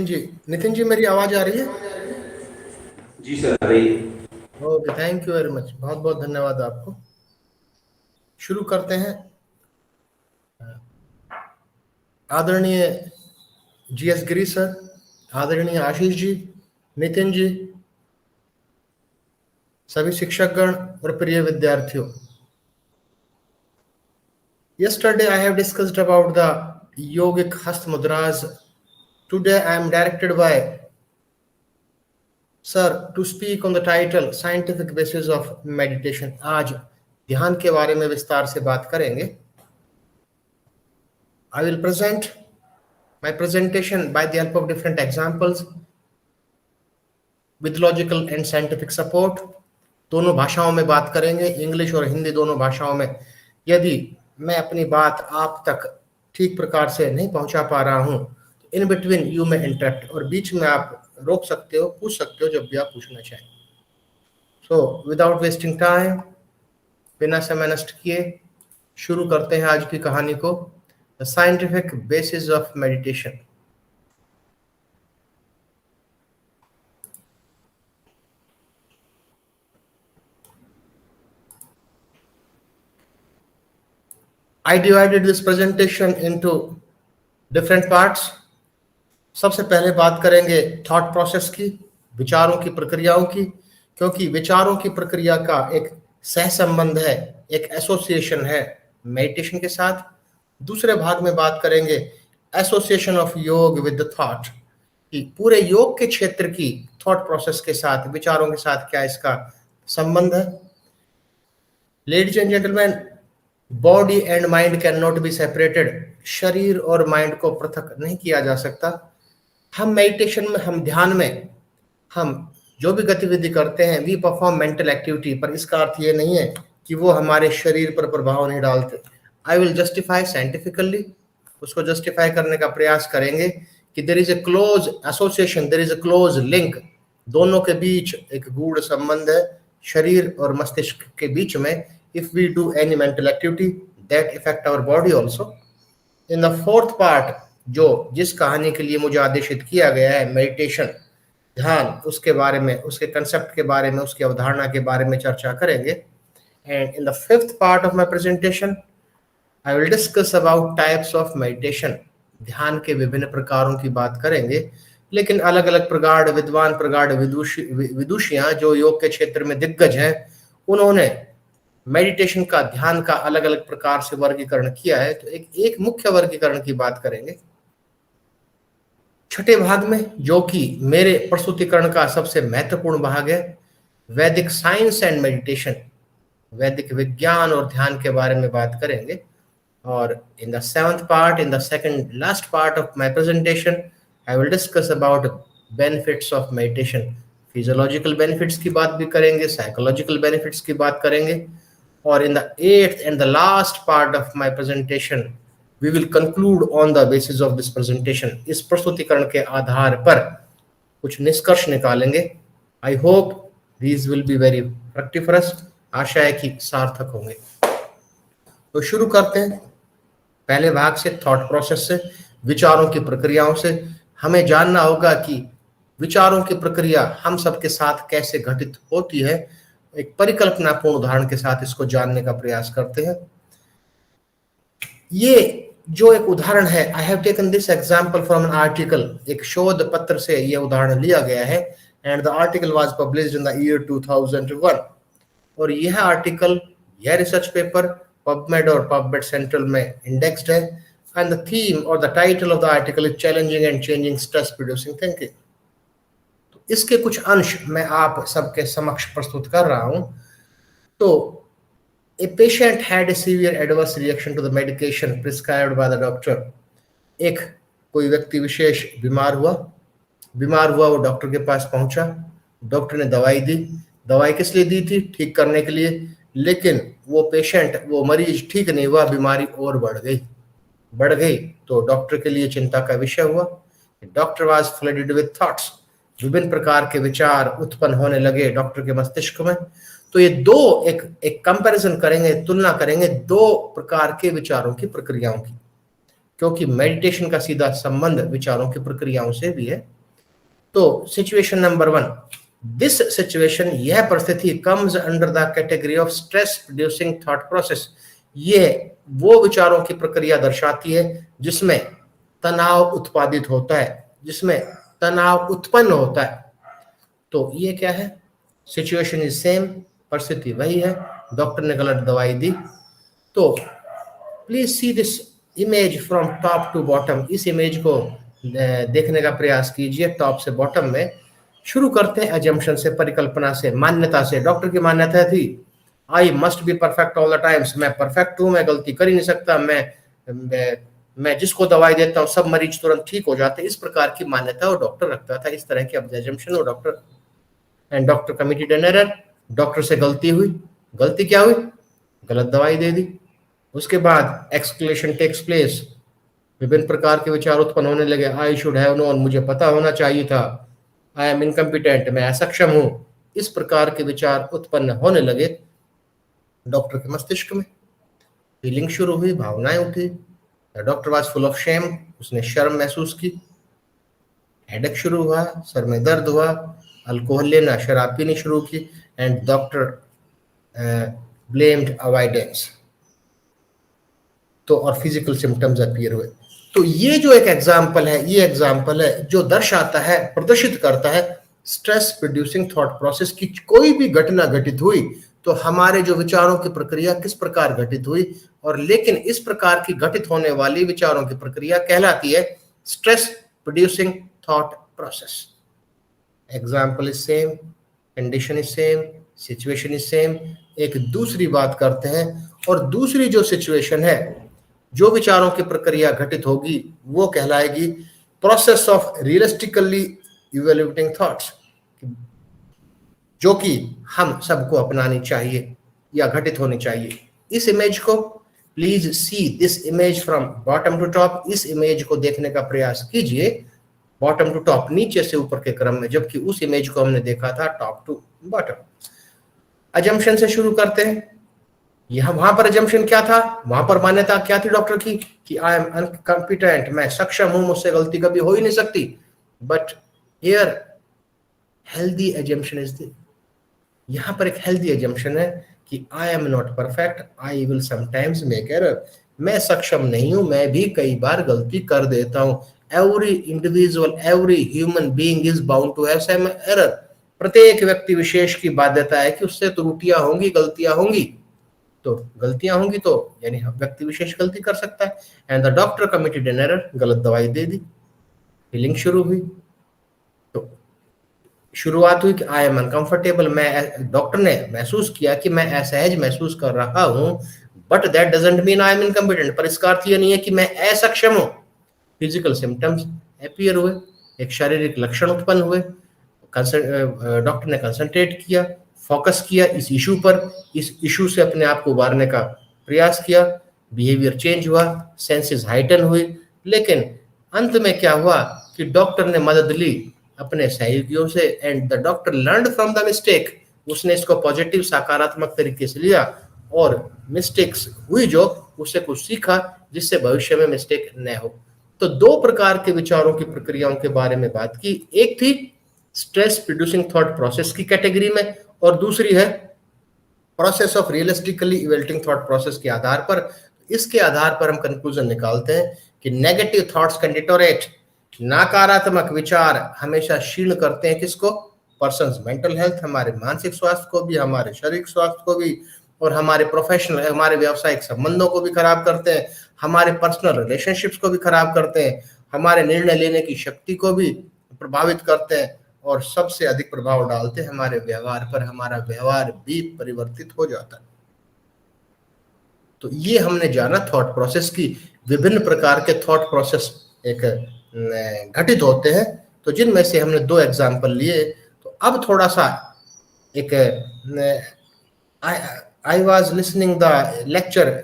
जी, नितिन जी मेरी आवाज आ रही है? जी सर, आ रही है। Okay, thank you very much, बहुत बहुत धन्यवाद आपको। शुरू करते हैं। आदरणीय जीएस गिरी सर, आदरणीय आशीष जी, नितिन जी, सभी शिक्षकगण और प्रिय विद्यार्थियों, yesterday I have discussed about the yogic hast mudras. Today I am directed by sir to speak on the title scientific basis of meditation. आज ध्यान के बारे में विस्तार से बात करेंगे। I will present my presentation by the help of different examples with logical and scientific support. दोनों भाषाओं में बात करेंगे, इंग्लिश और हिंदी दोनों भाषाओं में। यदि मैं अपनी बात आप तक ठीक प्रकार से नहीं पहुंचा पा रहा हूं तो इन बिटवीन यू में इंटरप्ट, और बीच में आप रोक सकते हो, पूछ सकते हो जब भी आप पूछना चाहें। सो विदाउट वेस्टिंग टाइम, बिना समय नष्ट किए शुरू करते हैं आज की कहानी को, the scientific basis of meditation. I divided this presentation into different parts. सबसे पहले बात करेंगे थॉट प्रोसेस की, विचारों की प्रक्रियाओं की, क्योंकि विचारों की प्रक्रिया का एक सह संबंध है, एक एसोसिएशन है मेडिटेशन के साथ। दूसरे भाग में बात करेंगे एसोसिएशन ऑफ योग विद द थॉट, कि पूरे योग के क्षेत्र की थॉट प्रोसेस के साथ, विचारों के साथ क्या इसका संबंध है। Ladies and gentleman, body and mind can not be separated. शरीर और माइंड को पृथक नहीं किया जा सकता। हम मेडिटेशन में, हम ध्यान में, हम जो भी गतिविधि करते हैं, वी परफॉर्म मेंटल एक्टिविटी, पर इसका अर्थ ये नहीं है कि वो हमारे शरीर पर प्रभाव नहीं डालते। आई विल जस्टिफाई साइंटिफिकली, उसको जस्टिफाई करने का प्रयास करेंगे कि there is a close association, there is a close link, दोनों के बीच एक गूढ़ संबंध है शरीर और मस्तिष्क के बीच में। If we do any mental activity that effect our body also. In the fourth part, जो जिस कहानी के लिए मुझे आदेशित किया गया है, मेडिटेशन, ध्यान, उसके बारे में, उसके कंसेप्ट के बारे में, उसकी अवधारणा के बारे में चर्चा करेंगे। And in the fifth part of my presentation I will discuss about types of meditation. ध्यान के विभिन्न प्रकारों की बात करेंगे, लेकिन अलग अलग प्रगाढ़ विद्वान, प्रगाढ़ विदुषियां जो योग के क्षेत्र में दिग्गज हैं, उन्होंने मेडिटेशन का, ध्यान का अलग अलग प्रकार से वर्गीकरण किया है। तो एक मुख्य वर्गीकरण की बात करेंगे छठे भाग में, जो कि मेरे प्रस्तुतिकरण का सबसे महत्वपूर्ण भाग है, वैदिक साइंस एंड मेडिटेशन, वैदिक विज्ञान और ध्यान के बारे में बात करेंगे। और in the seventh part, in the second last part of my presentation, I will discuss about benefits of meditation. Physiological benefits की बात भी करेंगे, साइकोलॉजिकल बेनिफिट्स की बात करेंगे। और in the eighth and the last part of my presentation, we will conclude on the basis of this presentation. इस प्रस्तुतिकरण के आधार पर कुछ निष्कर्ष निकालेंगे। I hope these will be very fructiferous. आशा है कि सार्थक होंगे। तो शुरू करते हैं पहले भाग से, थॉट प्रोसेस से, विचारों की प्रक्रियाओं से। हमें जानना होगा कि विचारों की प्रक्रिया हम सबके साथ कैसे घटित होती है। एक परिकल्पनापूर्ण उदाहरण के साथ इसको जानने का प्रयास करते हैं। ये जो एक उदाहरण है, I have taken this example from an article, एक शोध पत्र से ये उदाहरण लिया गया है। And the article was published in the year 2001। और यह आर्टिकल, यह रिसर्च पेपर पबमेड और पबमेड सेंट्रल में इंडेक्स्ड है। एंड द थीम और the title of the article is challenging and changing stress producing thinking. इसके कुछ अंश मैं आप सबके समक्ष प्रस्तुत कर रहा हूं। तो a patient had a severe adverse reaction to the medication prescribed by the doctor. एक कोई व्यक्ति विशेष बीमार हुआ, वो डॉक्टर के पास पहुंचा, डॉक्टर ने दवाई दी। दवाई किस लिए दी थी? ठीक करने के लिए। लेकिन वो पेशेंट, वो मरीज ठीक नहीं हुआ, बीमारी और बढ़ गई। तो डॉक्टर के लिए चिंता का विषय हुआ। Doctor was flooded with thoughts, विभिन्न प्रकार के विचार उत्पन्न होने लगे डॉक्टर के मस्तिष्क में। तो ये दो एक कंपैरिजन करेंगे, तुलना करेंगे दो प्रकार के विचारों की, प्रक्रियाओं की। क्योंकि मेडिटेशन का सीधा संबंध विचारों की प्रक्रियाओं से भी है। तो सिचुएशन नंबर 1, दिस सिचुएशन, यह परिस्थिति comes under the category of stress producing thought process. ये वो विचारों की प्रक्रिया दर्शाती है जिसमें तनाव उत्पादित होता है, जिसमें तनाव उत्पन्न होता है। तो ये क्या है? सिचुएशन इज सेम, परिस्थिति वही है, डॉक्टर ने गलत दवाई दी। तो please see this image from top to bottom. इस इमेज को देखने का प्रयास कीजिए टॉप से बॉटम में। शुरू करते हैं अजम्पशन से, परिकल्पना से, मान्यता से। डॉक्टर की मान्यता थी I must be perfect all the times. मैं परफेक्ट हूं, मैं गलती कर ही नहीं सकता, मैं जिसको दवाई देता हूं सब मरीज तुरंत ठीक हो जाते। इस प्रकार की मान्यता वो डॉक्टर रखता था, इस तरह की अजम्पशन वो doctor. And doctor committed an error. Doctor से गलती हुई। गलती क्या हुई? गलत दवाई दे दी। उसके बाद एक्सक्लेशन टेक्स प्लेस। विभिन्न प्रकार के विचार उत्पन्न होने लगे। आई शुड हैव नोन, मुझे पता होना चाहिए था। आई एम इनकम्पिटेंट, मैं असक्षम हूं। इस प्रकार के विचार उत्पन्न होने लगे डॉक्टर के मस्तिष्क में। फीलिंग शुरू हुई, भावनाएं उठी। Doctor was full of shame, उसने शर्म महसूस की। हेडेक शुरू हुआ, सर में दर्द हुआ। अल्कोहल लेना, शराब पीनी शुरू की। And doctor blamed avoidance. तो और फिजिकल सिम्टम्स अपीयर हुए। तो ये जो एक एग्जाम्पल है, ये एग्जाम्पल है जो दर्शाता है, प्रदर्शित करता है स्ट्रेस प्रोड्यूसिंग थॉट प्रोसेस की। कोई भी घटना घटित हुई तो हमारे जो विचारों की प्रक्रिया किस प्रकार घटित हुई, और लेकिन इस प्रकार की घटित होने वाली विचारों की प्रक्रिया कहलाती है stress producing thought process. Example is same, condition is same, situation is same. एक दूसरी बात करते हैं, और दूसरी जो सिचुएशन है, जो विचारों की प्रक्रिया घटित होगी, वो कहलाएगी process of realistically evaluating thoughts, जो कि हम सबको अपनानी चाहिए या घटित होनी चाहिए। इस इमेज को please see this image from bottom to top. इस इमेज को देखने का प्रयास कीजिए बॉटम टू टॉप, नीचे से ऊपर के क्रम में, जबकि उस इमेज को हमने देखा था टॉप टू बॉटम। अजम्पशन से शुरू करते हैं। यहां वहां पर अजम्पशन क्या था? वहां पर मान्यता क्या थी डॉक्टर की कि आई एम अनकॉम्पिटेंट, मैं सक्षम हूं, मुझसे गलती कभी हो ही नहीं सकती। But here healthy assumption is this. यहां पर एक हेल्दी अजम्पशन है कि I am not perfect, I will sometimes make error. मैं सक्षम नहीं हूं, मैं भी कई बार गलती कर देता हूं। Every individual, every human being is bound to have some error. प्रत्येक व्यक्ति विशेष की बाध्यता है कि उससे त्रुटियां होंगी, गलतियां होंगी। तो गलतियां होंगी तो यानी व्यक्ति विशेष गलती कर सकता है। And the doctor committed an error, गलत दवाई दे दी। फीलिंग शुरू हुई। तो शुरुआत हुई कि आई एम अनकंफर्टेबल, मैं, डॉक्टर ने महसूस किया कि मैं असहज महसूस कर रहा हूं। But that doesn't mean I am incompetent, पर इसका अर्थ यह नहीं है कि मैं असक्षम हूं। फिजिकल सिम्टम्स अपीयर हुए, एक शारीरिक लक्षण उत्पन्न हुए। डॉक्टर ने कंसंट्रेट किया, फोकस किया इस इशू पर, इस इशू से अपने आप को उबारने का प्रयास किया। बिहेवियर चेंज हुआ, सेंसेस हाइटन हुई। लेकिन अंत में क्या हुआ कि डॉक्टर ने मदद ली अपने सहयोगियों से। And the doctor learned from the mistake. उसने इसको पॉजिटिव, सकारात्मक तरीके से लिया, और मिस्टेक्स हुई जो, उससे कुछ सीखा जिससे भविष्य में मिस्टेक न हो। तो दो प्रकार के विचारों की प्रक्रियाओं के बारे में बात की। एक थी स्ट्रेस प्रोड्यूसिंग थॉट प्रोसेस की कैटेगरी में, और दूसरी है process of realistically evaluating thought process के आधार पर। इसके आधार पर हम कंक्लूजन निकालते हैं कि नेगेटिव थॉट्स कैन डिटोरेट। नकारात्मक विचार हमेशा क्षीण करते हैं किसको? पर्सन्स मेंटल हेल्थ, हमारे मानसिक स्वास्थ्य को भी, हमारे शारीरिक स्वास्थ्य को भी, और हमारे प्रोफेशनल, हमारे व्यावसायिक संबंधों को भी खराब करते हैं, हमारे पर्सनल रिलेशनशिप्स को भी खराब करते हैं, हमारे निर्णय लेने की शक्ति को भी प्रभावित करते हैं, और सबसे अधिक प्रभाव डालते हैं हमारे व्यवहार पर। हमारा व्यवहार भी परिवर्तित हो जाता है। तो ये हमने जाना थॉट प्रोसेस की। विभिन्न प्रकार के थॉट प्रोसेस एक घटित होते हैं, तो जिनमें से हमने दो एग्जाम्पल लिए। तो अब थोड़ा सा एक I was listening the lecture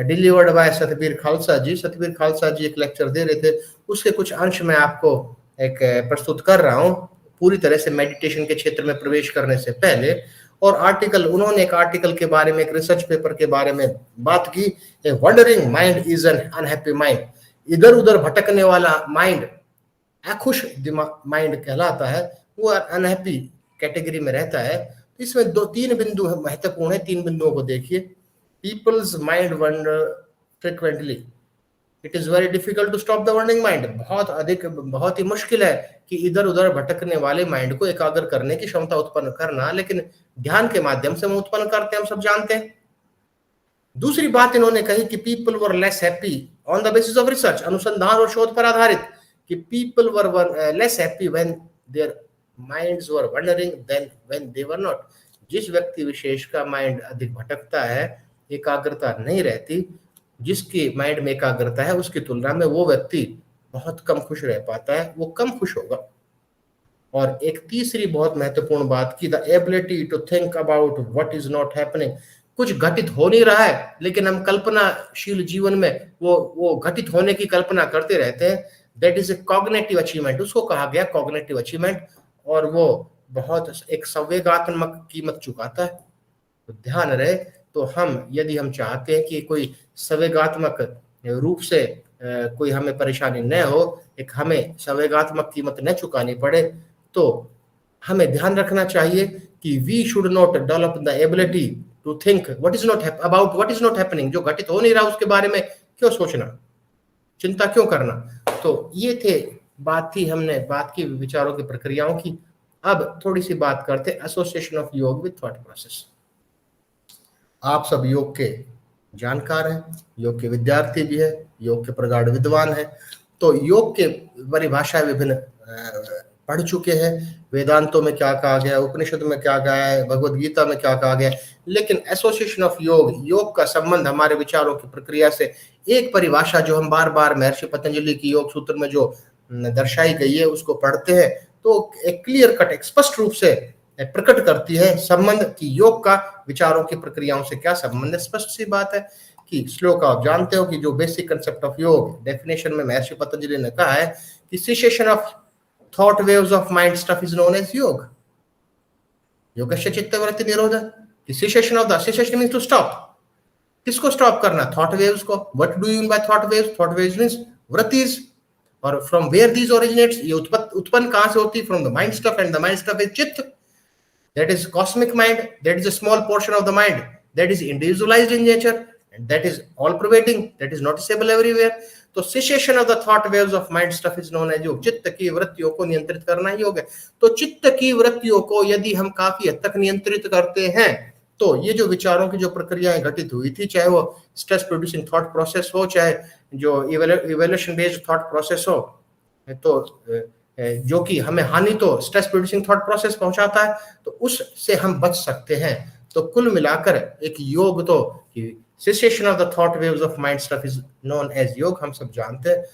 delivered by Satbir Khalsa ji. Satbir Khalsa ji एक लेक्चर दे रहे थे, उसके कुछ अंश मैं आपको एक प्रस्तुत कर रहा हूँ, पूरी तरह से मेडिटेशन के क्षेत्र में प्रवेश करने से पहले। और आर्टिकल, उन्होंने एक आर्टिकल के बारे में, एक रिसर्च पेपर के बारे में बात की, a wandering mind is an unhappy mind. इधर उधर भटकने वाला माइंड अखुश दिमाग माइंड कहलाता है, वो अनहैप्पी कैटेगरी में रहता है। इसमें तीन बिंदु महत्वपूर्ण है, तीन बिंदुओं को देखिए। People's mind wander frequently, it is very difficult to stop the wandering mind. बहुत ही मुश्किल है कि इधर उधर भटकने वाले माइंड को एकाग्र करने की क्षमता उत्पन्न करना, लेकिन ध्यान के माध्यम से हम उत्पन्न करते हैं, हम सब जानते हैं। दूसरी बात इन्होंने कही कि people were less happy on the basis of research, अनुसंधान और शोध पर आधारित, कि people were less happy when their minds were wandering than when they were not. जिस व्यक्ति विशेष का माइंड अधिक भटकता है, एकाग्रता नहीं रहती, जिसके माइंड में एकाग्रता है, उसकी तुलना में वो व्यक्ति बहुत कम खुश रह पाता है, वो कम खुश होगा। और एक तीसरी बहुत महत्वपूर्ण बात की, the ability to think about what is not happening. कुछ घटित हो नहीं रहा है, लेकिन हम कल्पनाशील जीवन में वो घटित होने की कल्पना करते रहते हैं। That is a cognitive achievement, उसको कहा गया कॉग्निटिव अचीवमेंट, और वो बहुत एक संवेगात्मक कीमत चुकाता है। तो ध्यान रहे, तो यदि हम चाहते हैं कि कोई संवेगात्मक रूप से कोई हमें परेशानी न हो, एक हमें संवेगात्मक कीमत न चुकानी पड़े, तो हमें ध्यान रखना चाहिए कि we should not develop the ability to think about what is not happening. जो घटित हो नहीं रहा उसके बारे में क्यों सोचना, चिंता क्यों करना। तो ये हमने बात की विचारों की प्रक्रियाओं की। अब थोड़ी सी बात करते एसोसिएशन ऑफ योग विद थॉट प्रोसेस। आप सब योग के जानकार हैं, योग के विद्यार्थी भी है, योग के प्रगाढ़ विद्वान हैं, तो योग के परिभाषा विभिन्न पढ़ चुके हैं। वेदांतों में क्या कहा गया, उपनिषद में क्या कहा है, भगवद गीता में क्या कहा गया, लेकिन एसोसिएशन ऑफ योग का संबंध हमारे विचारों की प्रक्रिया से, एक परिभाषा जो हम बार बार महर्षि पतंजलि की योग सूत्र में जो दर्शाई गई है उसको पढ़ते हैं, तो एक क्लियर कट, एक स्पष्ट रूप से प्रकट करती है संबंध कि योग का विचारों की प्रक्रियाओं से क्या संबंध है। स्पष्ट सी बात है कि श्लोक आप जानते हो कि जो basic concept of yoga definition में महर्षि पतंजलि ने कहा है कि cessation of thought waves of mind stuff is known as yoga. योगस्य चित्तवृत्ति निरोध, cessation of the, cessation means to stop. किसको स्टॉप करना? थॉट वेव्स को। What do you mean by thought waves? Thought waves means vrittis. और फ्रॉम वेयर दीज ओरिजिनेट्स, ये उत्पन्न कहां से होती? From the mind stuff, and the mind stuff is चित्त, that is cosmic mind, that is a small portion of the mind, that is individualized in nature, and that is all pervading, that is noticeable everywhere. तो cessation of the thought waves of mind stuff is known as योग। चित्त की वृत्तियों को नियंत्रित करना योग है। तो चित्त की वृत्तियों को यदि हम काफी हद तक नियंत्रित करते हैं, तो ये जो विचारों की जो प्रक्रियाएं घटित हुई थी, चाहे वो स्ट्रेस प्रोड्यूसिंग थॉट प्रोसेस हो, चाहे जो इवोल्यूशन बेस्ड थॉट प्रोसेस हो, तो जो कि हमें हानि तो स्ट्रेस प्रोड्यूसिंग थॉट प्रोसेस पहुंचाता है, तो उससे हम बच सकते हैं। तो कुल मिलाकर एक योग, तो cessation of the thought waves of mind stuff is known as yoga, हम सब जानते हैं।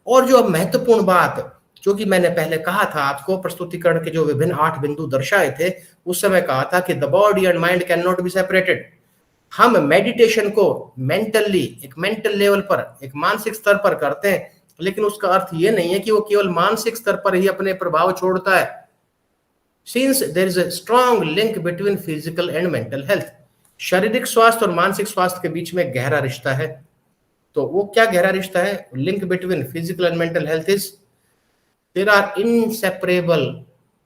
और जो महत्वपूर्ण बात, जो कि मैंने पहले कहा था आपको, प्रस्तुतिकरण के जो विभिन्न 8 बिंदु दर्शाए थे, उस समय कहा था कि the body and mind can not be separated. हम मेडिटेशन को मेंटली, एक मेंटल लेवल पर, एक मानसिक स्तर पर करते हैं, लेकिन उसका अर्थ ये नहीं है कि वो केवल मानसिक स्तर पर ही अपने प्रभाव छोड़ता है। Since there is a strong link between physical and mental health, शारीरिक स्वास्थ्य और मानसिक स्वास्थ्य के बीच में गहरा रिश्ता है। तो वो क्या गहरा रिश्ता है? Link between physical and mental health is, there are inseparable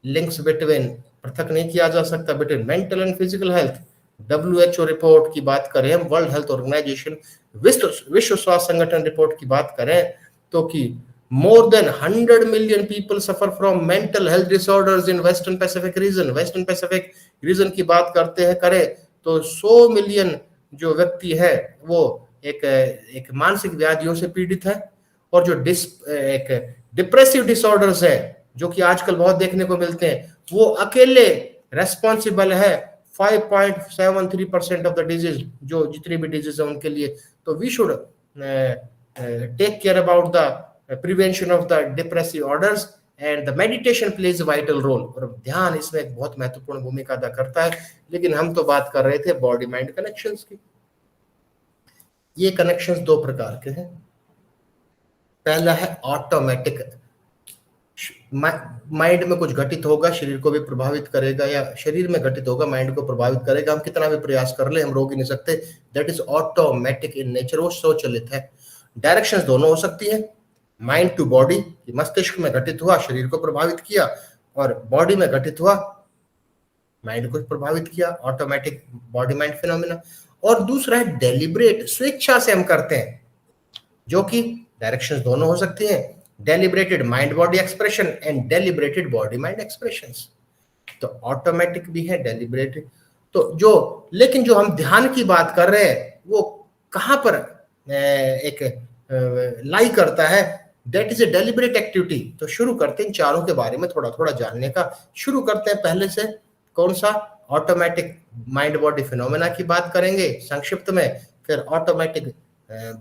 links between, पृथक नहीं किया जा सकता, between mental and physical health. WHO report की बात करें हम, वर्ल्ड हेल्थ ऑर्गेनाइजेशन, विश्व स्वास्थ्य संगठन रिपोर्ट की बात करें, तो कि more than 100 million people suffer from mental health disorders in Western Pacific region। Western Pacific region की बात करते हैं करें तो 100 मिलियन जो व्यक्ति है वो एक मानसिक व्याधियों से पीड़ित है। और जो एक डिप्रेसिव डिसऑर्डर्स है, जो कि आजकल बहुत देखने को मिलते हैं, वो अकेले रेस्पॉन्सिबल है 5.73% ऑफ द डिजीज, जो जितनी भी डिजीज है उनके लिए। तो we should take care about the prevention of the depressive orders, and the meditation plays a vital role। और ध्यान इसमें एक बहुत महत्वपूर्ण भूमिका अदा करता है। लेकिन हम तो बात कर रहे थे बॉडी माइंड कनेक्शंस की। ये कनेक्शंस 2 प्रकार के हैं। पहला है ऑटोमेटिक, माइंड में कुछ घटित होगा, शरीर को भी प्रभावित करेगा, या शरीर में घटित होगा, माइंड को प्रभावित करेगा, हम कितना भी प्रयास कर ले हम रोक ही नहीं सकते। That is automatic in nature, वो स्वचालित है। डायरेक्शंस दोनों हो सकती है, माइंड टू बॉडी, मस्तिष्क में घटित हुआ शरीर को प्रभावित किया, और बॉडी में घटित हुआ माइंड को प्रभावित किया, ऑटोमेटिक बॉडी माइंड फिनोमिना। और दूसरा है डेलिब्रेट, स्वेच्छा से हम करते हैं, जो कि डायरेक्शंस दोनों हो सकती हैं, deliberated mind body expression and deliberated body mind expressions. तो ऑटोमेटिक भी है, डेलिब्रेटेड। तो लेकिन जो हम ध्यान की बात कर रहे हैं वो कहां पर एक लाई करता है, that is a deliberate activity. तो शुरू करते हैं इन चारों के बारे में थोड़ा थोड़ा जानने का। शुरू करते हैं पहले से, कौन सा? ऑटोमेटिक माइंड बॉडी फिनोमेना की बात करेंगे संक्षिप्त में, फिर ऑटोमेटिक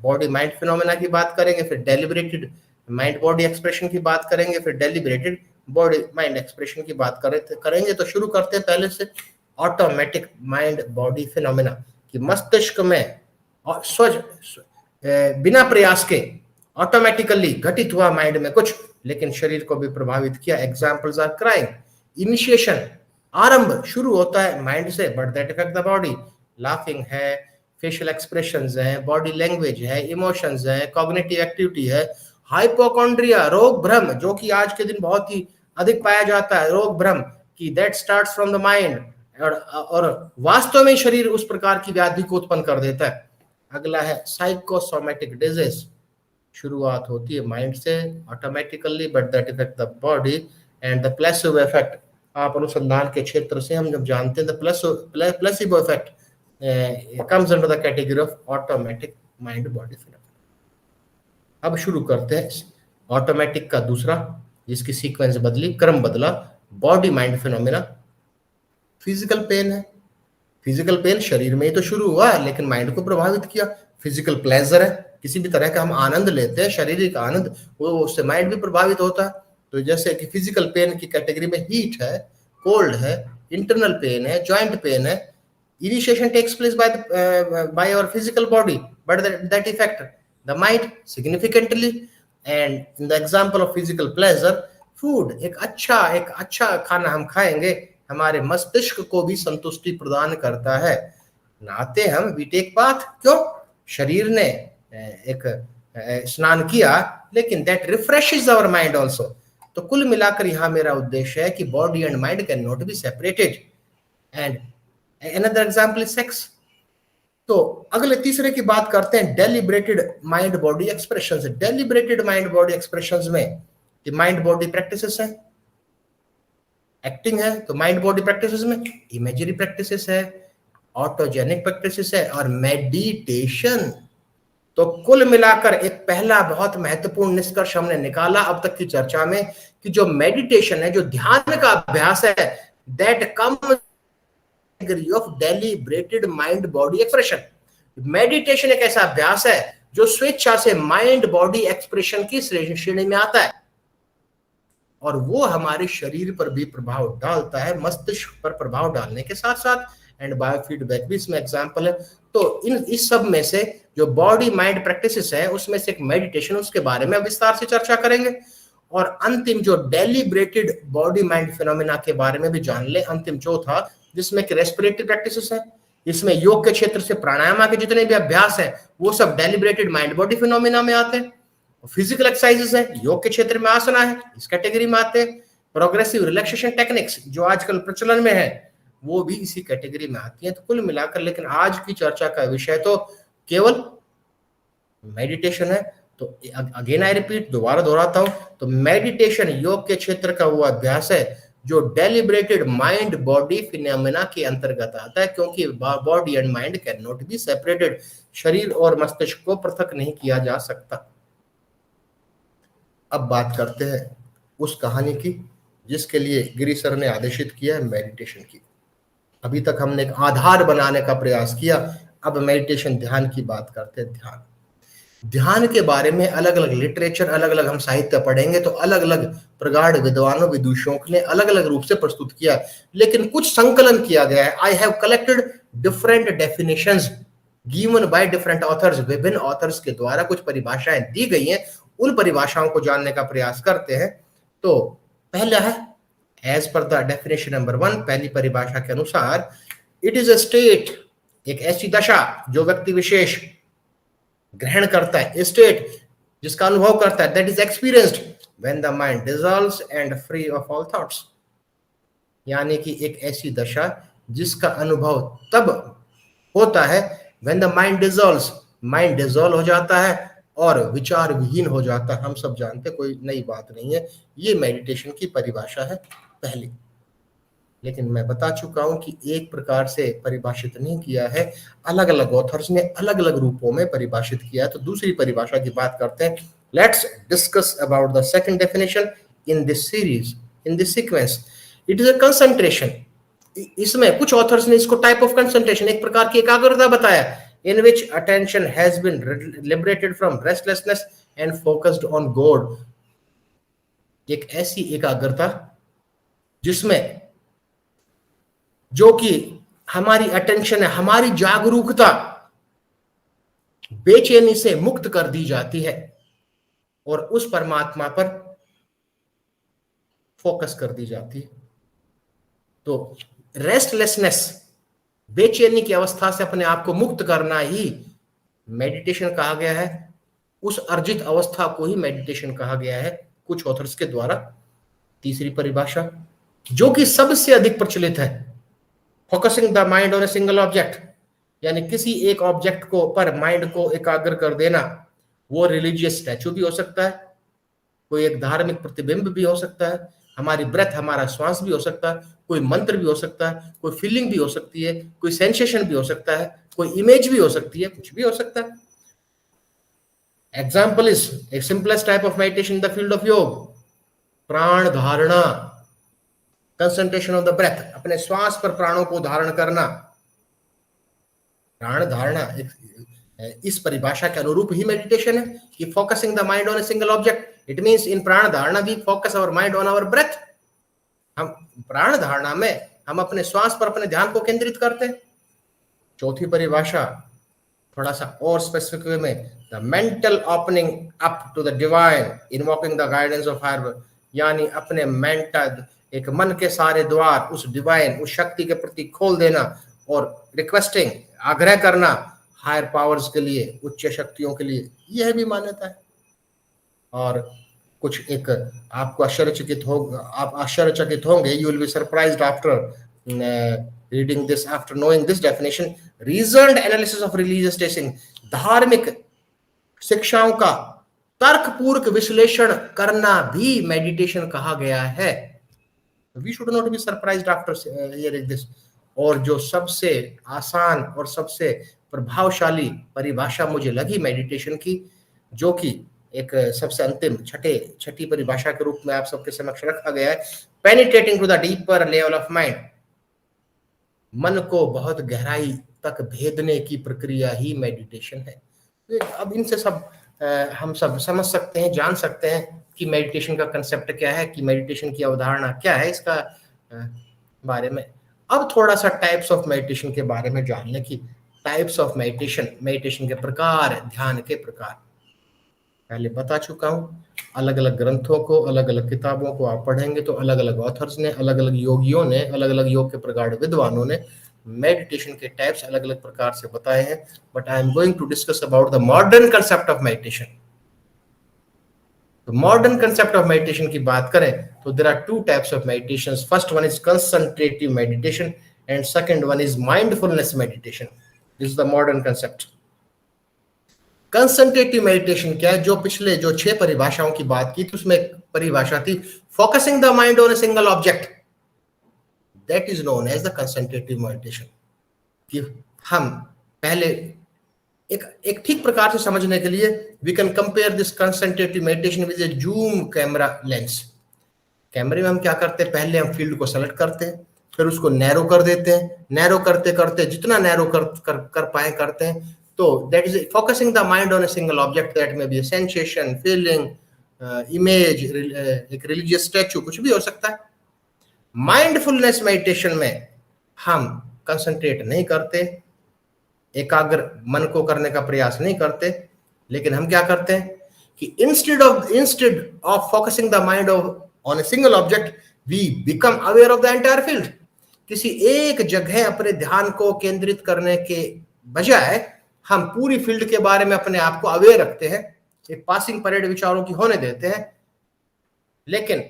बॉडी माइंड फिनोमेना की बात करेंगे, फिर डेलिब्रेटेड माइंड बॉडी एक्सप्रेशन की बात करेंगे, फिर डेलिब्रेटेड बॉडी माइंड एक्सप्रेशन की बात करेंगे। तो शुरू करते हैं पहले से ऑटोमेटिक माइंड बॉडी फिनोमेना, कि मस्तिष्क में बिना प्रयास के ऑटोमेटिकली घटित हुआ माइंड में कुछ, लेकिन शरीर को भी प्रभावित किया। एग्जाम्पल्स आर क्राइम, इनिशिएशन, आरंभ शुरू होता है माइंड से, but that effect the body. Laughing है, फेशियल एक्सप्रेशंस है, बॉडी लैंग्वेज है, इमोशंस है, कॉग्निटिव एक्टिविटी है। हाइपोकॉन्ड्रिया, रोग भ्रम, जो कि आज के दिन बहुत ही अधिक पाया जाता है, रोग भ्रम, कि that starts from the mind, और वास्तव में शरीर उस प्रकार की व्याधि को उत्पन्न कर देता है। अगला है साइकोसोमेटिक डिजीज, शुरुआत होती है माइंड से automatically, but that effect the body. And the placebo effect, आप अनुसंधान के क्षेत्र से हम जब जानते हैं, the placebo effect comes under the category of automatic mind body phenomena। अब शुरू करते हैं ऑटोमेटिक का दूसरा, जिसकी सीक्वेंस बदली, क्रम बदला, body mind phenomena. Physical pain है, फिजिकल पेन शरीर में ही तो शुरू हुआ है लेकिन माइंड को प्रभावित किया। फिजिकल प्लेजर है, किसी भी तरह का हम आनंद लेते हैं, शारीरिक आनंद, वो उससे माइंड भी प्रभावित होता है। तो जैसे कि फिजिकल पेन की कैटेगरी में हीट है, कोल्ड है, इंटरनल पेन है, जॉइंट पेन है। Initiation takes place by our physical body, but that affect the mind significantly. And in the example of physical pleasure, food, एक अच्छा खाना हम खाएंगे, हमारे मस्तिष्क को भी संतुष्टि प्रदान करता है। नहाते हम, we take bath, क्यों? शरीर ने एक स्नान किया, लेकिन that refreshes our mind also। तो कुल मिलाकर यहाँ मेरा उद्देश्य है कि body and mind can not be separated. And another example is sex। तो अगले तीसरे की बात करते हैं, deliberated mind body expressions. Deliberated mind body expressions में माइंड बॉडी प्रैक्टिसेस है, एक्टिंग है, तो माइंड बॉडी प्रैक्टिसेस में इमेजरी प्रैक्टिसेस है, ऑटोजेनिक प्रैक्टिसेस है, और मेडिटेशन। तो कुल मिलाकर एक पहला बहुत महत्वपूर्ण निष्कर्ष हमने निकाला अब तक की चर्चा में, कि जो मेडिटेशन है, जो ध्यान का अभ्यास है, that comes of deliberated mind body expression. Meditation एक ऐसा अभ्यास है जो स्वेच्छा से माइंड बॉडी एक्सप्रेशन की श्रेणी में आता है, और वो हमारे शरीर पर भी प्रभाव डालता है, मस्तिष्क पर प्रभाव डालने के साथ साथ। एंड बायोफीडबैक भी इसमें एग्जांपल है। तो इस सब में से जो बॉडी माइंड प्रैक्टिसेस है, उसमें से एक मेडिटेशन, उसके बारे में विस्तार से चर्चा करेंगे। और अंतिम जो डेलिब्रेटेड बॉडी माइंड फिनोमेना के बारे में भी जान ले, अंतिम चौथा, जिसमें कि रेस्पिरेटरी प्रैक्टिसेस है। इसमें योग के क्षेत्र से प्राणायाम के जितने भी अभ्यास है, वो सब डेलिब्रेटेड माइंड बॉडी फिनोमेना में आते हैं। फिजिकल एक्सरसाइजेस है, योग के क्षेत्र में आसना है, इस कैटेगरी में आते हैं। प्रोग्रेसिव रिलैक्सेशन टेक्निक्स जो आजकल प्रचलन में है, वो भी इसी कैटेगरी में आती है। तो कुल मिलाकर, लेकिन आज की चर्चा का विषय तो केवल मेडिटेशन है। तो अगेन आई रिपीट, दोबारा दोहराता हूं, तो मेडिटेशन योग के क्षेत्र का वो अभ्यास है जो डेलिब्रेटेड माइंड बॉडी फिनोमेना के अंतर्गत आता है, क्योंकि body and mind can not be separated. शरीर और मस्तिष्क को पृथक नहीं किया जा सकता। अब बात करते हैं उस कहानी की जिसके लिए गिरी सर ने आदेशित किया है, मेडिटेशन की। अभी तक हमने एक आधार बनाने का प्रयास किया, अब मेडिटेशन, ध्यान की बात करते हैं। ध्यान के बारे में अलग अलग लिटरेचर, अलग अलग हम साहित्य पढ़ेंगे तो अलग अलग प्रगाढ़ विद्वानों विदूषकों ने अलग अलग रूप से प्रस्तुत किया, लेकिन कुछ संकलन किया गया है। I have collected different definitions given by different authors. विभिन्न ऑथर्स के द्वारा कुछ परिभाषाएं दी गई हैं, उन परिभाषाओं को जानने का प्रयास करते हैं। तो पहला है, as per the definition number 1, पहली परिभाषा के अनुसार, इट इज अ स्टेट, एक ऐसी दशा जो व्यक्ति विशेष ग्रहण करता है, स्टेट जिसका अनुभव करता है, that is experienced when the mind dissolves and free of all thoughts. यानी कि एक ऐसी दशा जिसका अनुभव तब होता है when the mind dissolves, mind dissolve हो जाता है और विचार विहीन हो जाता है। हम सब जानते, कोई नई बात नहीं है, ये मेडिटेशन की परिभाषा है पहली। लेकिन मैं बता चुका हूं कि एक प्रकार से परिभाषित नहीं किया है, अलग अलग ऑथर्स ने अलग अलग रूपों में परिभाषित किया है। तो दूसरी परिभाषा की बात करते हैं। Let's discuss about the second definition in this series, in this sequence. It is a concentration. इसमें कुछ ऑथर्स ने इसको टाइप ऑफ कंसंट्रेशन, एक प्रकार की एकाग्रता बताया, in which attention has been liberated from restlessness and focused on God. एक ऐसी एकाग्रता जिसमें जो कि हमारी अटेंशन है, हमारी जागरूकता बेचैनी से मुक्त कर दी जाती है और उस परमात्मा पर फोकस कर दी जाती है। तो रेस्टलेसनेस, बेचैनी की अवस्था से अपने आप को मुक्त करना ही मेडिटेशन कहा गया है। उस अर्जित अवस्था को ही मेडिटेशन कहा गया है कुछ ऑथर्स के द्वारा। तीसरी परिभाषा जो कि सबसे अधिक प्रचलित है, focusing the mind on a single object, यानी किसी एक ऑब्जेक्ट को पर माइंड को एकाग्र कर देना। वो रिलीजियस स्टैचू भी हो सकता है, कोई एक धार्मिक प्रतिबिंब भी हो सकता है, हमारी ब्रेथ, हमारा श्वास भी हो सकता है, कोई मंत्र भी हो सकता है, कोई फीलिंग भी हो सकती है, कोई सेंसेशन भी हो सकता है, कोई इमेज भी हो सकती है, कुछ भी हो सकता है। Example is a simplest type of meditation in the field of योग, प्राण धारणा, कंसंट्रेशन ऑफ द ब्रेथ, अपने श्वास पर प्राणों को धारण करना। प्राण धारणा इस परिभाषा के अनुरूप ही मेडिटेशन है कि focusing the mind on a single object. It means in prana dharana we focus our mind on our breath. हम प्राण धारणा में हम अपने श्वास पर अपने ध्यान को केंद्रित करते हैं। चौथी परिभाषा थोड़ा सा और स्पेसिफिक वे में, the mental opening up to the divine invoking the guidance of higher, यानी अपने मेंटल, एक मन के सारे द्वार उस डिवाइन, उस शक्ति के प्रति खोल देना और रिक्वेस्टिंग, आग्रह करना हायर पावर्स के लिए, उच्च शक्तियों के लिए, यह भी मान्यता है। और कुछ एक आपको आप आश्चर्यचकित होंगे, you will be surprised after reading this, after knowing this definition, reasoned analysis of religious teaching, धार्मिक शिक्षाओं का तर्कपूर्वक विश्लेषण करना भी मेडिटेशन कहा गया है। We should not be surprised after hearing this. और जो सबसे आसान और सबसे प्रभावशाली परिभाषा मुझे लगी मेडिटेशन की, जो कि एक सबसे अंतिम छठी परिभाषा के रूप में आप सबके समक्ष रखा गया है, penetrating to the deeper level of mind, मन को बहुत गहराई तक भेदने की प्रक्रिया ही मेडिटेशन है। अब इनसे सब हम सब समझ सकते हैं, जान सकते हैं कि मेडिटेशन का कंसेप्ट क्या है, कि मेडिटेशन की अवधारणा क्या है, इसका बारे में। अब थोड़ा सा टाइप्स ऑफ मेडिटेशन के बारे में जानने की, टाइप्स ऑफ मेडिटेशन, मेडिटेशन के प्रकार, ध्यान के प्रकार पहले बता चुका हूं। अलग अलग ग्रंथों को, अलग अलग किताबों को आप पढ़ेंगे तो अलग अलग ऑथर्स ने, अलग अलग योगियों ने, अलग अलग योग के प्रगाढ़ विद्वानों ने मेडिटेशन के टाइप्स अलग अलग प्रकार से बताए हैं। But I am going to discuss about the modern concept of meditation. तो मॉडर्न कंसेप्ट ऑफ मेडिटेशन की बात करें तो there are two types of meditations. First one is concentrative meditation and second one is mindfulness meditation. This is the modern concept. Concentrative meditation क्या है? जो पिछले 6 परिभाषाओं की बात की थी उसमें परिभाषा थी focusing the mind on a single object, that is known as the concentrative meditation. कि हम पहले एक ठीक प्रकार से समझने के लिए we can compare this concentrative meditation with a zoom camera lens. कैमरे में हम क्या करते हैं, पहले हम फील्ड को सेलेक्ट करते हैं, फिर उसको नैरो कर देते हैं, नैरो करते करते जितना नैरो कर पाए करते हैं। तो that is focusing the mind on a single object, that में बी सेंसेशन, फीलिंग, इमेज, एक रिलीजियस स्टैचू, कुछ भी हो सकता है। माइंडफुलनेस मेडिटेशन में हम कंसंट्रेट नहीं करते, एकाग्र मन को करने का प्रयास नहीं करते, लेकिन हम क्या करते हैं कि instead of focusing the mind on a single object we become aware of the entire field. किसी एक जगह अपने ध्यान को केंद्रित करने के बजाय हम पूरी फील्ड के बारे में अपने आप को अवेयर रखते हैं। एक पासिंग परेड विचारों की होने देते हैं, लेकिन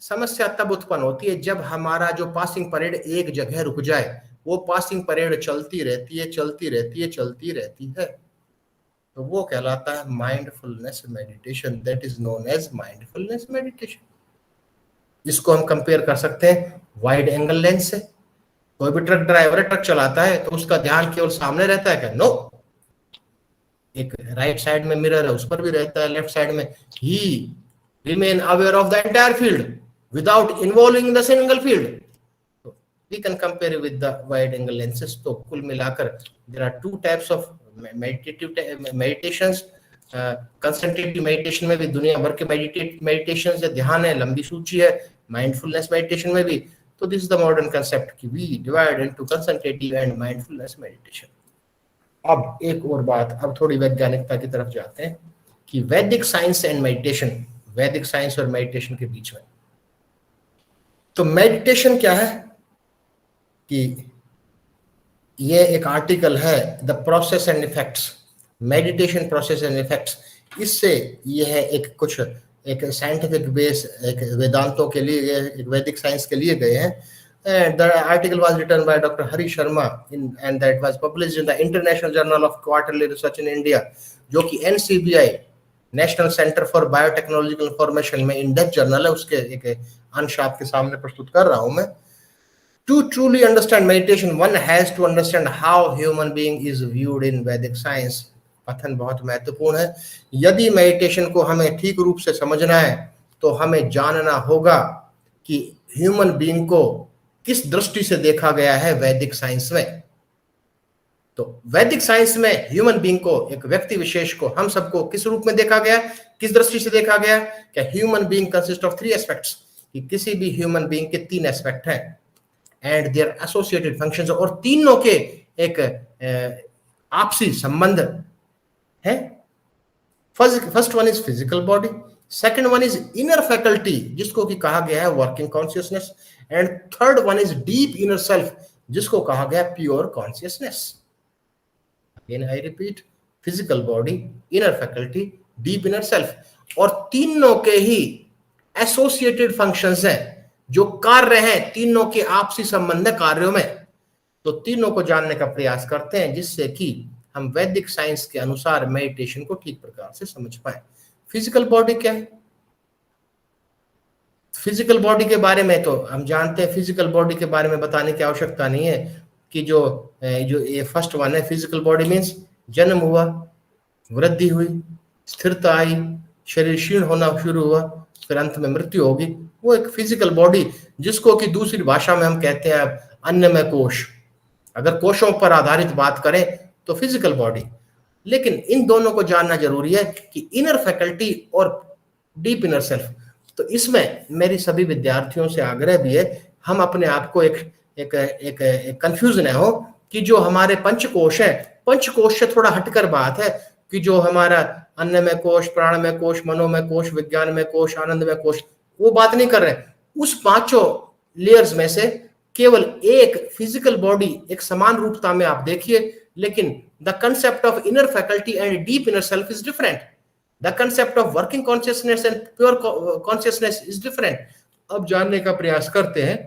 समस्या तब उत्पन्न होती है जब हमारा जो पासिंग परेड एक जगह रुक जाए। वो पासिंग परेड चलती रहती है, चलती रहती है, चलती रहती है, तो वो कहलाता है mindfulness meditation. That is known as mindfulness meditation. इसको हम कंपेयर कर सकते हैं वाइड एंगल लेंस से। कोई भी ट्रक ड्राइवर ट्रक चलाता है तो उसका ध्यान केवल सामने रहता है क्या? नो, एक राइट साइड में मिरर है उस पर भी रहता है, लेफ्ट साइड में। He remain aware of the entire field without involving the single field. We can compare with the wide angle lenses. तो कुल मिलाकर there are two types of meditations. Concentrative meditation में भी दुनिया भर के मेडिटेशन है, ध्यान है, लंबी सूची है। माइंडफुलनेस मेडिटेशन में भी। तो this is the modern concept कि we divide into concentrative and mindfulness meditation. अब एक और बात, अब थोड़ी वैज्ञानिकता की तरफ जाते हैं कि वैदिक साइंस एंड मेडिटेशन, वैदिक साइंस और मेडिटेशन के बीच में। तो मेडिटेशन क्या है कि ये एक आर्टिकल है the process and effects, meditation process and effects. इससे ये है एक कुछ एक साइंटिफिक बेस, एक वेदांतों के लिए, एक वैदिक साइंस के लिए गए हैं। The article was written by doctor Hari Sharma in and that was published in the international journal of quarterly research in India, जो कि NCBI national center for biotechnological information में इन डेप्थ जर्नल है। उसके एक अंश आपके सामने प्रस्तुत कर रहा हूं मैं। To truly understand meditation, one has to understand how human being is viewed in Vedic science. कथन बहुत महत्वपूर्ण है। यदि मेडिटेशन को हमें ठीक रूप से समझना है तो हमें जानना होगा कि ह्यूमन बीइंग को किस दृष्टि से देखा गया है वैदिक साइंस में। तो वैदिक साइंस में ह्यूमन बीइंग को, एक व्यक्ति विशेष को, हम सबको किस रूप में देखा गया, किस दृष्टि से देखा गया? क्या human being consist of 3 aspects, कि किसी भी ह्यूमन बीइंग के 3 एस्पेक्ट हैं एंड देयर एसोसिएटेड फंक्शंस, और तीनों के एक आपसी संबंध है। First one is physical body, second one is inner faculty जिसको कि कहा गया है working consciousness, and third one is deep inner self जिसको कहा गया pure consciousness. Again I repeat, physical body, inner faculty, deep inner self, और तीनों के ही एसोसिएटेड फंक्शंस हैं, जो कार्य हैं, तीनों के आपसी संबंध है कार्यों में। तो तीनों को जानने का प्रयास करते हैं जिससे कि हम वैदिक साइंस के अनुसार मेडिटेशन को ठीक प्रकार से समझ पाए। फिजिकल बॉडी क्या है? फिजिकल बॉडी के बारे में तो हम जानते हैं, फिजिकल बॉडी के बारे में बताने की आवश्यकता नहीं है कि जो ये फर्स्ट वन है, फिजिकल बॉडी मीन्स जन्म हुआ, वृद्धि हुई, स्थिरता आई, शरीर क्षीण होना शुरू हुआ, फिर अंत में मृत्यु होगी, वो एक फिजिकल बॉडी, जिसको कि दूसरी भाषा में हम कहते हैं अन्नमय कोश। अगर कोशों पर आधारित बात करें तो फिजिकल बॉडी। लेकिन इन दोनों को जानना जरूरी है कि इनर फैकल्टी और डीप इनर सेल्फ। तो इसमें मेरी सभी विद्यार्थियों से आग्रह भी है, हम अपने आप को एक कंफ्यूजन है हो कि जो हमारे पंचकोश है, पंचकोश से थोड़ा हटकर बात है कि जो हमारा अन्नमय कोश, प्राणमय कोश, मनोमय कोश, विज्ञानमय कोश, आनंदमय कोश, वो बात नहीं कर रहे। उस पांचों लेयर्स में से केवल एक फिजिकल बॉडी एक समान रूपता में आप देखिए, लेकिन the concept of inner faculty and deep inner self is different. The concept of working consciousness and pure consciousness is different. अब जानने का प्रयास करते हैं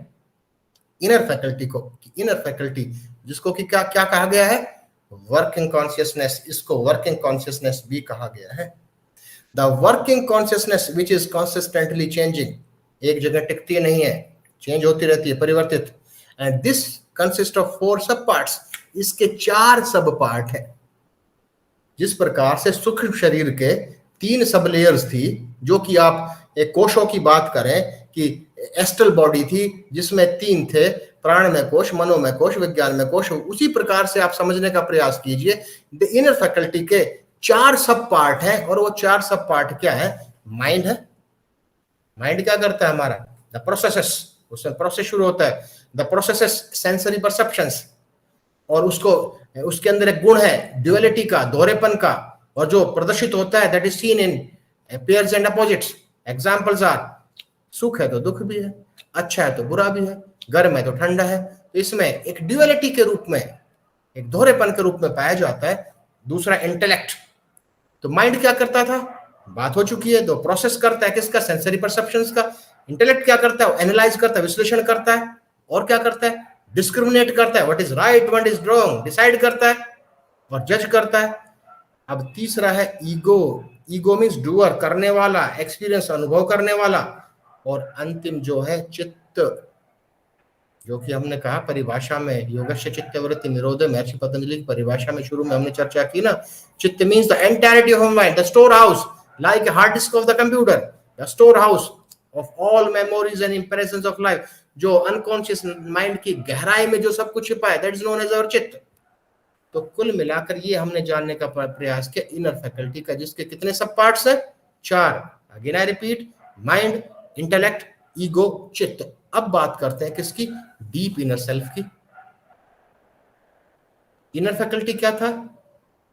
इनर फैकल्टी को। इनर फैकल्टी जिसको कि क्या क्या कहा गया है? Working consciousness. इसको वर्किंग कॉन्शियसनेस भी कहा गया है। The working consciousness which is consistently changing, एक जगह टिकती नहीं है, चेंज होती रहती है, परिवर्तित। एंड दिस कंसिस्ट ऑफ 4 सब पार्ट्स। इसके 4 सब पार्ट है। जिस प्रकार से सूक्ष्म शरीर के 3 सब लेयर्स थी, जो कि आप एक कोशों की बात करें कि एस्ट्रल बॉडी थी जिसमें 3 थे, प्राणमय कोश, मनोमय कोश, विज्ञानमय कोश, उसी प्रकार से आप समझने का प्रयास कीजिए। द इनर फैकल्टी के 4 सब पार्ट हैं, और वो 4 सब पार्ट क्या है? माइंड है। माइंड क्या करता है हमारा? द प्रोसेसेस, उससे प्रोसेस शुरू होता है। द प्रोसेसेस सेंसरी परसेप्शंस, और उसके अंदर एक गुण है ड्युअलिटी का, दोहरेपन का, और जो प्रदर्शित होता है that is seen in pairs and opposites. Examples are, सुख है तो दुख भी है, अच्छा है तो बुरा भी है, गर्म है तो ठंडा है। तो इसमें एक ड्युअलिटी के रूप में, एक दोहरेपन के रूप में पाया जाता है। दूसरा इंटेलेक्ट। तो माइंड क्या करता था? बात हो चुकी है। तो प्रोसेस करता है किसका? सेंसरी परसेप्शंस का। इंटेलेक्ट क्या करता है? एनालाइज करता है, विश्लेषण करता है। और क्या करता है? डिस्क्रिमिनेट करता है, what is right what is wrong, decide करता है और जज करता है। अब तीसरा है ईगो। ईगो मीन्स डूअर, करने वाला, एक्सपीरियंस, अनुभव करने वाला। और अंतिम जो है चित्त, जो कि हमने कहा परिभाषा में योगस्य चित्तवृत्ति निरोध, महर्षि पतंजलि की परिभाषा में शुरू में हमने चर्चा की ना। चित्त means the entirety of mind, the store house, like a hard disk of the computer, the storehouse of all memories and impressions of life। जो अनकॉन्शियस माइंड की गहराई में जो सब कुछ छिपा है, that is known as our chitta. तो कुल मिलाकर ये हमने जानने का प्रयास किया इनर फैकल्टी का, जिसके कितने सब पार्ट्स है? 4। Again I repeat, mind, intellect, ego, चित्त। अब बात करते हैं किसकी? डीप इनर सेल्फ की। इनर फैकल्टी क्या था?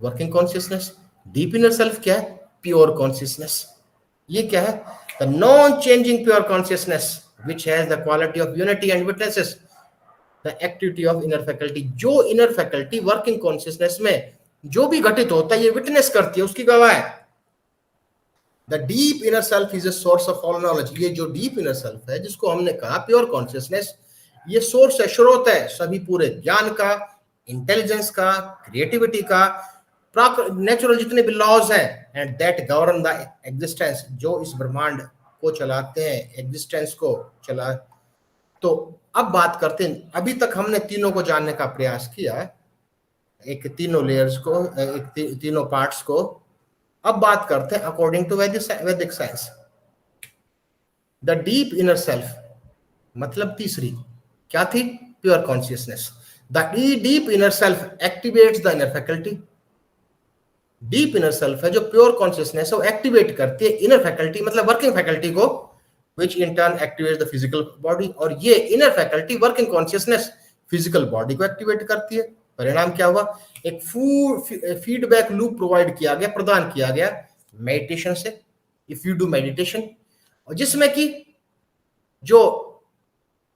Working consciousness. Deep inner self क्या है? Pure consciousness. ये क्या है? The non changing pure consciousness which has the quality of unity and witnesses the activity of inner faculty। जो इनर फैकल्टी वर्किंग कॉन्शियसनेस में जो भी घटित होता है ये विटनेस करती है, उसकी गवाह है। The deep inner self is a source of all knowledge. ये जो डीप इनर सेल्फ है, जिसको हमने कहा प्योर कॉन्शियसनेस, ये सोर्स है, स्रोत है सभी पूरे ज्ञान का, इंटेलिजेंस का, क्रिएटिविटी का, नेचुरल जितने भी लॉज हैं, and that govern the existence, जो इस ब्रह्मांड को चलाते हैं, एग्जिस्टेंस को चला। तो अब बात करते हैं, अभी तक हमने तीनों को जानने का प्रयास किया है, एक तीनों लेयर्स को, एक तीनों पार्ट्स को। अब बात करते हैं अकॉर्डिंग टू वैदिक science. The deep inner self मतलब तीसरी क्या थी? Pure consciousness. The deep inner self activates the inner faculty. Deep inner self है जो प्योर कॉन्शियसनेस है, वो एक्टिवेट करती है इनर फैकल्टी मतलब वर्किंग फैकल्टी को, which in turn activates the physical body। और ये inner faculty working consciousness physical body को एक्टिवेट करती है। परिणाम क्या हुआ? एक फीडबैक लूप प्रोवाइड किया गया, प्रदान किया गया मेडिटेशन से। इफ यू डू मेडिटेशन, और जिसमें कि जो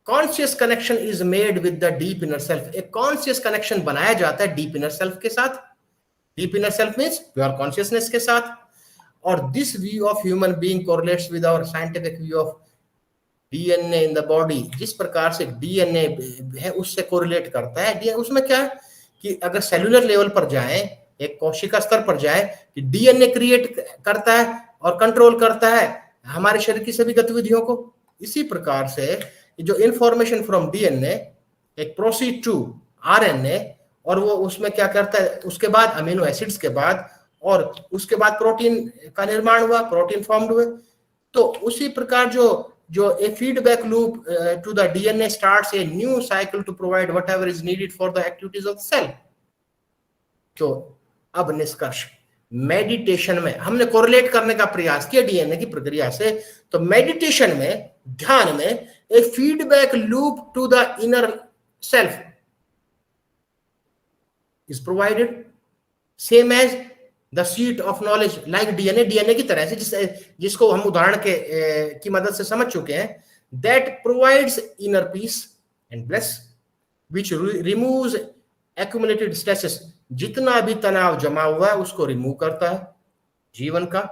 conscious connection is made with the deep inner self, एक कॉन्शियस कनेक्शन बनाया जाता है डीप इनर सेल्फ के साथ। Deep inner self means pure consciousness के साथ। और this view of human being correlates with our scientific view of DNA in the body. जिस प्रकार से डीएनए है उससे कोरिलेट करता है। उसमें क्या है कि अगर सेलुलर लेवल पर जाएं, एक कोशिका स्तर पर जाएं, कि डीएनए क्रिएट करता है और कंट्रोल करता है हमारे शरीर की सभी गतिविधियों को। इसी प्रकार से जो इंफॉर्मेशन फ्रॉम डीएनए एक प्रोसीड टू आरएनए, और वो उसमें क्या करता है, उसके बाद अमीनो एसिड्स के बाद, और उसके बाद प्रोटीन का निर्माण हुआ, प्रोटीन फॉर्म्ड हुए। तो उसी प्रकार जो a feedback loop to the DNA starts a new cycle to provide whatever is needed for the activities of the cell. तो अब निष्कर्ष, मेडिटेशन में हमने कोरिलेट करने का प्रयास किया डीएनए की प्रक्रिया से। तो मेडिटेशन में, ध्यान में, a feedback loop to the inner self is provided same as the seat of knowledge like DNA की तरह से, जिसको हम उदाहरण की मदद से समझ चुके हैं, that provides inner peace and bliss which removes accumulated stresses। जितना भी तनाव जमा हुआ है उसको रिमूव करता है जीवन का,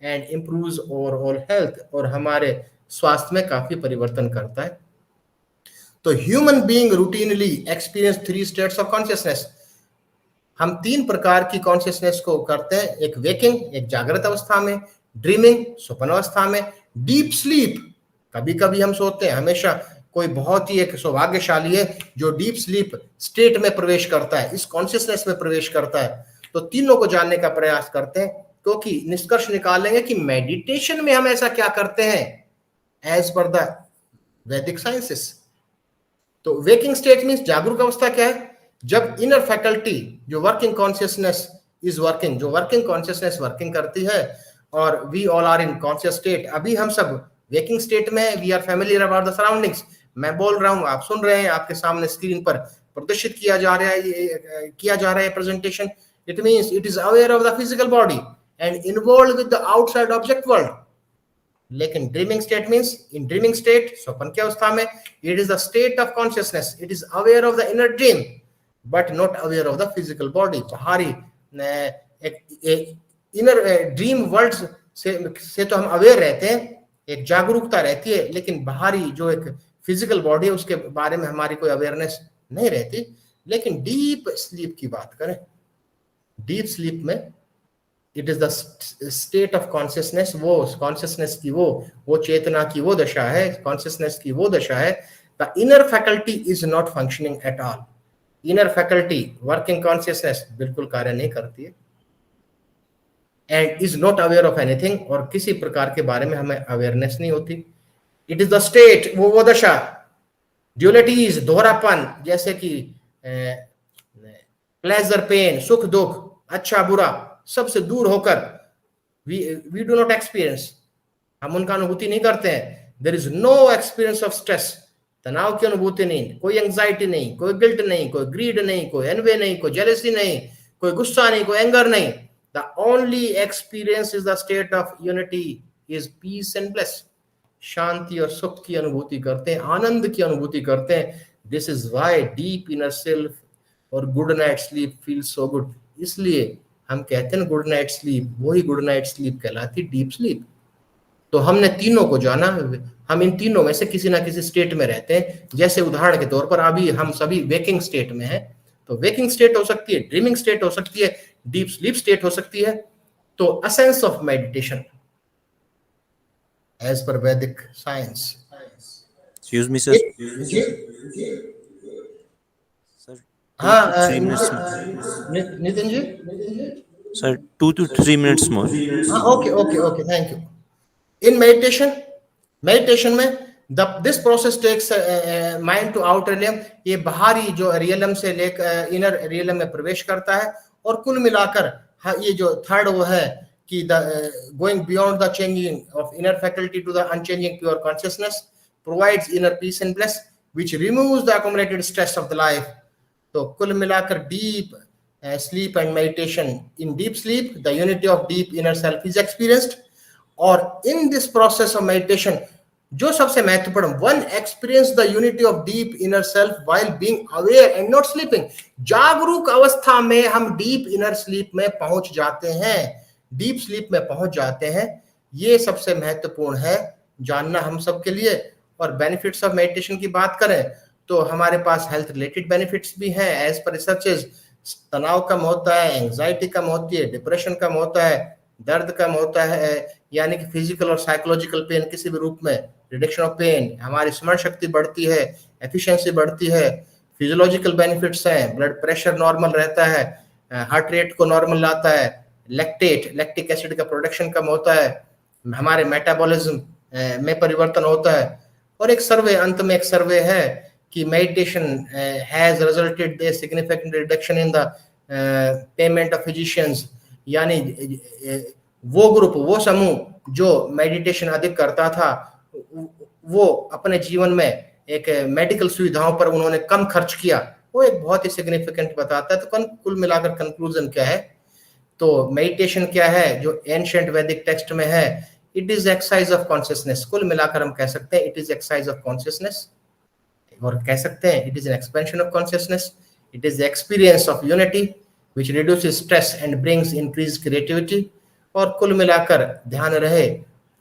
and improves overall health, और हमारे स्वास्थ्य में काफी परिवर्तन करता है। तो human being routinely experience 3 states of consciousness। हम 3 प्रकार की कॉन्शियसनेस को करते हैं, एक वेकिंग, एक जागृत अवस्था में, ड्रीमिंग, स्वप्न अवस्था में, डीप स्लीप, कभी कभी हम सोते हैं। हमेशा कोई बहुत ही एक सौभाग्यशाली है जो डीप स्लीप स्टेट में प्रवेश करता है, इस कॉन्शियसनेस में प्रवेश करता है। तो तीनों को जानने का प्रयास करते हैं, क्योंकि निष्कर्ष निकालेंगे कि मेडिटेशन में हम ऐसा क्या करते हैं एज पर द वैदिक साइंसेस। तो वेकिंग स्टेट मीन्स जागरूक अवस्था क्या है? जब इनर फैकल्टी जो वर्किंग कॉन्शियसनेस इज वर्किंग, जो वर्किंग कॉन्शियसनेस वर्किंग करती है, और we all are in conscious state. अभी हम सब वेकिंग स्टेट में, we are familiar about the surroundings. मैं बोल रहा हूं, आप सुन रहे हैं, आपके सामने स्क्रीन पर प्रदर्शित किया जा रहा है presentation. It means it is aware of the physical body and involve with the outside object world. लेकिन ड्रीमिंग स्टेट मींस, इन ड्रीमिंग स्टेट, स्वप्न की अवस्था में, it is the state of consciousness, it is aware of the inner dream but not aware of the physical body। बाहरी inner dream world से तो हम aware रहते हैं, एक जागरूकता रहती है, लेकिन बाहरी जो एक फिजिकल बॉडी है उसके बारे में हमारी कोई अवेयरनेस नहीं रहती। लेकिन डीप स्लीप की बात करें, डीप स्लीप में it is the state of consciousness, वो कॉन्शियसनेस की वो चेतना की वो दशा है, कॉन्शियसनेस की वो दशा है। The inner faculty is not functioning at all. Inner faculty working consciousness बिल्कुल कार्य नहीं करती है, and is not aware of anything, और किसी प्रकार के बारे में हमें अवेयरनेस नहीं होती। इट इज द स्टेट, वो दशा, ड्यूलिटीज, दोहरापन, जैसे कि प्लेजर पेन, सुख दुख, अच्छा बुरा, सबसे दूर होकर वी डू नॉट एक्सपीरियंस, हम उनका अनुभूति नहीं करते हैं। There is no experience of stress, तनाव की अनुभूति नहीं, कोई एंजाइटी नहीं, कोई गिल्ट नहीं, कोई ग्रीड नहीं, कोई एनवे नहीं, कोई जेलसी नहीं, कोई गुस्सा नहीं, कोई एंगर नहीं। The only experience is the state of unity, is peace and bliss. शांति और सुख की अनुभूति करते हैं, आनंद की अनुभूति करते हैं। This is why deep inner self और good night sleep feel so good. इसलिए हम कहते हैं गुड नाइट स्लीप, वही गुड नाइट स्लीप कहलाती डीप स्लीप। तो हमने तीनों को जाना, हम इन तीनों में से किसी ना किसी स्टेट में रहते हैं। जैसे उदाहरण के तौर पर अभी हम सभी वेकिंग स्टेट में हैं, तो वेकिंग स्टेट हो सकती है, ड्रीमिंग स्टेट हो सकती है, डीप स्लीप स्टेट हो सकती है। तो essence of meditation as per वैदिक science. Excuse me, sir. Sir, हाँ 2 to 3 minutes more. Nitin ji, Sir, 2 to 3 minutes more. हाँ okay okay okay, thank you. In meditation में this process takes mind to outer realm, ये बाहरी जो realm से लेकर inner realm में प्रवेश करता है। और कुल मिलाकर ये जो थर्ड वो है कि going beyond the changing of inner faculty to the unchanging pure consciousness provides inner peace and bliss which removes the accommodated stress of the life. तो कुल मिलाकर deep sleep and meditation, in deep sleep the unity of deep inner self is experienced, और in this process of meditation जो सबसे महत्वपूर्ण, one experience the unity of deep inner self while being aware and not sleeping। जागरूक अवस्था में हम deep inner sleep में पहुंच जाते हैं, deep sleep में पहुंच जाते हैं। ये सबसे महत्वपूर्ण है जानना हम सबके लिए। और बेनिफिट्स ऑफ मेडिटेशन की बात करें तो हमारे पास हेल्थ रिलेटेड बेनिफिट्स भी हैं एज पर रिसर्चेस। तनाव कम होता है, एंजाइटी कम होती है, डिप्रेशन कम होता है, दर्द कम होता है, यानी कि फिजिकल और साइकोलॉजिकल पेन किसी भी रूप में, रिडक्शन ऑफ पेन, हमारी स्मरण शक्ति बढ़ती है, एफिशिएंसी बढ़ती है। फिजियोलॉजिकल बेनिफिट्स हैं, ब्लड प्रेशर नॉर्मल रहता है, हार्ट रेट को नॉर्मल लाता है, लैक्टिक एसिड का प्रोडक्शन कम होता है, हमारे मेटाबॉलिज्म में परिवर्तन होता है। और एक सर्वे, अंत में एक सर्वे है कि meditation has resulted a significant reduction in the payment of physicians, यानी वो ग्रुप, वो समूह जो मेडिटेशन अधिक करता था वो अपने जीवन में एक मेडिकल सुविधाओं पर उन्होंने कम खर्च किया। वो एक बहुत ही सिग्निफिकेंट बताता है। तो कुल मिलाकर कंक्लूजन क्या है, तो मेडिटेशन क्या है जो एंशिएंट वैदिक टेक्स्ट में है, it is exercise of consciousness. कुल मिलाकर हम कह सकते हैं it is exercise of consciousness, और कह सकते हैं it is an expansion of consciousness, it is experience of unity which reduces stress and brings increase creativity. और कुल मिलाकर ध्यान रहे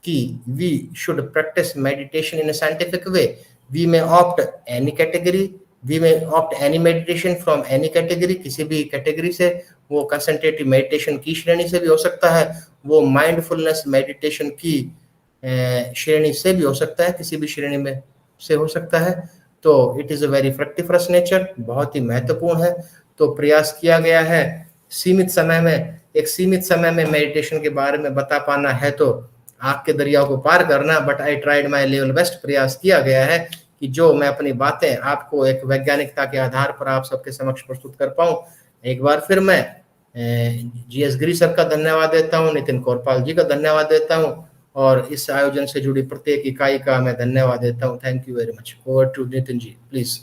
कि we should practise meditation in a scientific way. We may opt any category, we may opt any meditation from any category, किसी भी category से, वो कंसंट्रेटिव मेडिटेशन की श्रेणी से भी हो सकता है, वो माइंडफुलनेस मेडिटेशन की श्रेणी से भी हो सकता है, किसी भी श्रेणी में से हो सकता है। तो it is a very fructiferous nature, बहुत ही महत्वपूर्ण है। तो प्रयास किया गया है सीमित समय में, एक सीमित समय में मेडिटेशन के बारे में बता पाना है तो आग के दरिया को पार करना, but I tried my level best. प्रयास किया गया है कि जो मैं अपनी बातें आपको एक वैज्ञानिकता के आधार पर आप सबके समक्ष प्रस्तुत कर पाऊं। एक बार फिर मैं जीएस गिरी सर का धन्यवाद देता हूं, नितिन कोरपाल जी का धन्यवाद देता हूं, और इस आयोजन से जुड़ी प्रत्येक इकाई का मैं धन्यवाद देता हूं। Thank you very much. Over to Nitin ji please.